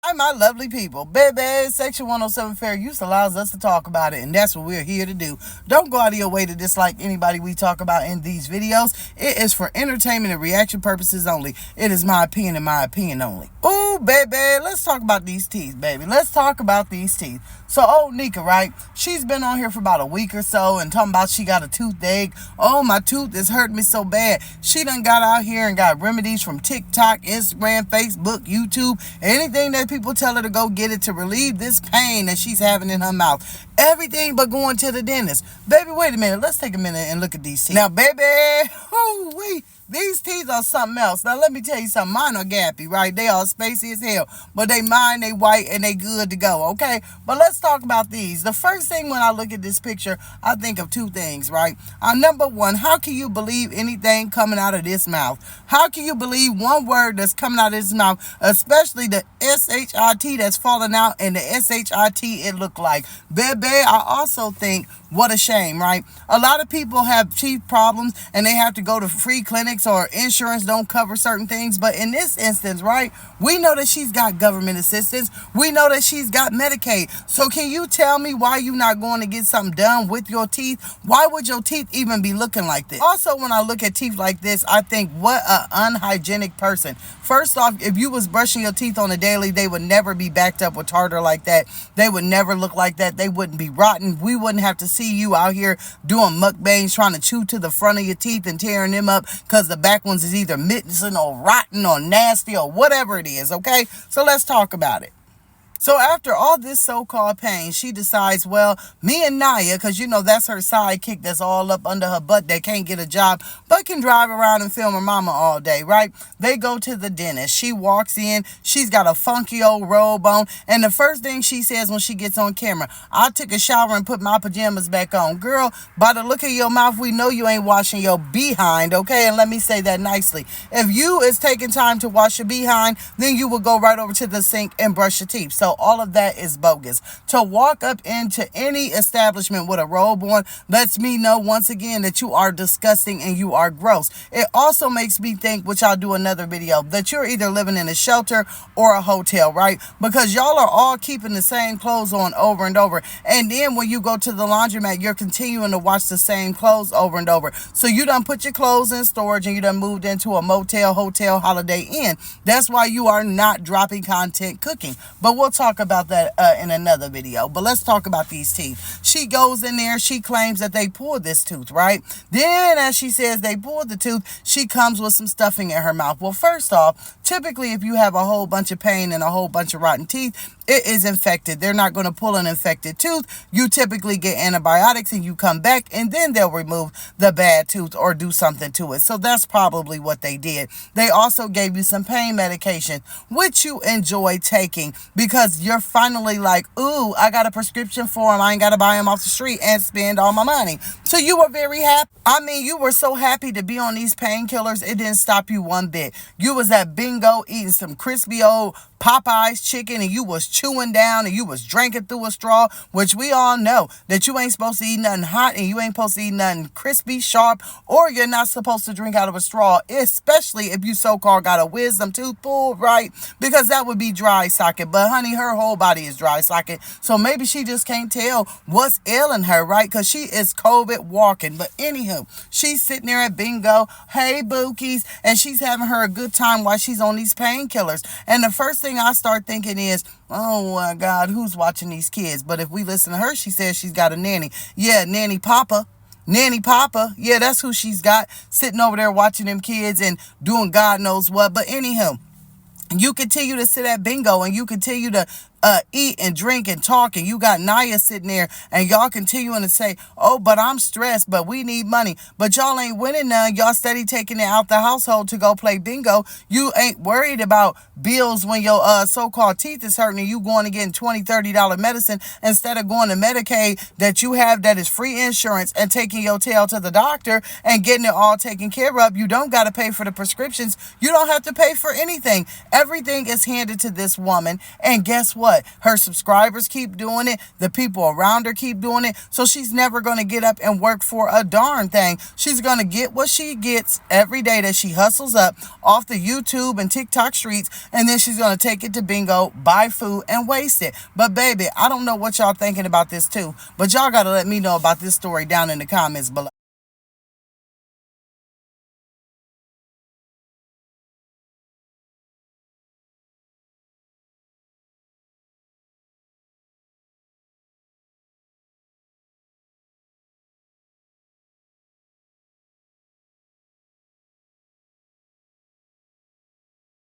Hi, my lovely people. Baby, Section 107 Fair Use allows us to talk about it, and that's what we're here to do. Don't go out of your way to dislike anybody we talk about in these videos. It is for entertainment and reaction purposes only. It is my opinion and my opinion only. Ooh, baby, let's talk about these teeth, baby. Let's talk about these teeth. So, old Nika, right? She's been on here for about a week or so and talking about she got a toothache. Oh, my tooth is hurting me so bad. She done got out here and got remedies from TikTok, Instagram, Facebook, YouTube, anything that people tell her to go get it to relieve this pain that she's having in her mouth. Everything but going to the dentist. Baby, wait a minute. Let's take a minute and look at these teeth. Now, baby, these teeth are something else. Now, let me tell you something. Mine are gappy, right? They are spacey as hell. But they white, and they good to go, okay? But let's talk about these. The first thing when I look at this picture, I think of two things, right? Number one, how can you believe anything coming out of this mouth? How can you believe one word that's coming out of this mouth, especially the S-H-I-T that's falling out and the S-H-I-T it looked like? Baby, I also think, what a shame, right? A lot of people have teeth problems and they have to go to free clinics or insurance don't cover certain things. But in this instance, right, we know that she's got government assistance. We know that she's got Medicaid. So can you tell me why you're not going to get something done with your teeth? Why would your teeth even be looking like this? Also, when I look at teeth like this, I think, what an unhygienic person. First off, if you was brushing your teeth on a daily, they would never be backed up with tartar like that. They would never look like that. They wouldn't be rotten. We wouldn't have to see you out here doing mukbangs trying to chew to the front of your teeth and tearing them up because the back ones is either missing or rotten or nasty or whatever it is, okay? So let's talk about it. So after all this so-called pain, she decides, well, me and Naya, because you know that's her sidekick that's all up under her butt that can't get a job, but can drive around and film her mama all day, right? They go to the dentist. She walks in. She's got a funky old robe on. And the first thing she says when she gets on camera, I took a shower and put my pajamas back on. Girl, by the look of your mouth, we know you ain't washing your behind, okay? And let me say that nicely. If you is taking time to wash your behind, then you will go right over to the sink and brush your teeth. So all of that is bogus. To walk up into any establishment with a robe on lets me know once again that you are disgusting and you are gross. It also makes me think, which I'll do another video, that you're either living in a shelter or a hotel, right? Because y'all are all keeping the same clothes on over and over. And then when you go to the laundromat, you're continuing to wash the same clothes over and over. So you done put your clothes in storage and you done moved into a motel, hotel, Holiday Inn. That's why you are not dropping content cooking. But we'll talk about that in another video. But let's talk about these teeth. She goes in there. She claims that they pulled this tooth, right? Then as she says they pulled the tooth, she comes with some stuffing in her mouth. Well, first off, typically if you have a whole bunch of pain and a whole bunch of rotten teeth, it is infected. They're not going to pull an infected tooth. You typically get antibiotics and you come back and then they'll remove the bad tooth or do something to it. So that's probably what they did. They also gave you some pain medication, which you enjoy taking because you're finally like, ooh, I got a prescription for them. I ain't got to buy them off the street and spend all my money. So you were very happy. I mean, you were so happy to be on these painkillers. It didn't stop you one bit. You was at bingo eating some crispy old Popeye's chicken and you was chewing down and you was drinking through a straw, which we all know that you ain't supposed to eat nothing hot and you ain't supposed to eat nothing crispy, sharp, or you're not supposed to drink out of a straw, especially if you so-called got a wisdom tooth pulled, right? Because that would be dry socket. But honey, her whole body is dry socket. So maybe she just can't tell what's ailing her, right? Because she is COVID walking. But anywho, she's sitting there at bingo, hey bookies, and she's having her a good time while she's on these painkillers. And the first thing I start thinking is, oh my God, who's watching these kids? But if we listen to her, she says she's got a nanny. Yeah, Nanny Papa. Nanny Papa. Yeah, that's who she's got sitting over there watching them kids and doing God knows what. But anyhow, you continue to sit at bingo and you continue to eat and drink and talk, and you got Naya sitting there and y'all continuing to say, oh, but I'm stressed, but we need money. But y'all ain't winning none. Y'all steady taking it out the household to go play bingo. You ain't worried about bills when your so-called teeth is hurting and you going to get $20, $30 medicine instead of going to Medicaid that you have that is free insurance and taking your tail to the doctor and getting it all taken care of. You don't got to pay for the prescriptions. You don't have to pay for anything. Everything is handed to this woman. And guess what? what? Her subscribers keep doing it. The people around her keep doing it. So she's never going to get up and work for a darn thing. She's going to get what she gets every day that she hustles up off the YouTube and TikTok streets, and then she's going to take it to bingo, buy food, and waste it. But baby, I don't know what y'all thinking about this too, but y'all got to let me know about this story down in the comments below.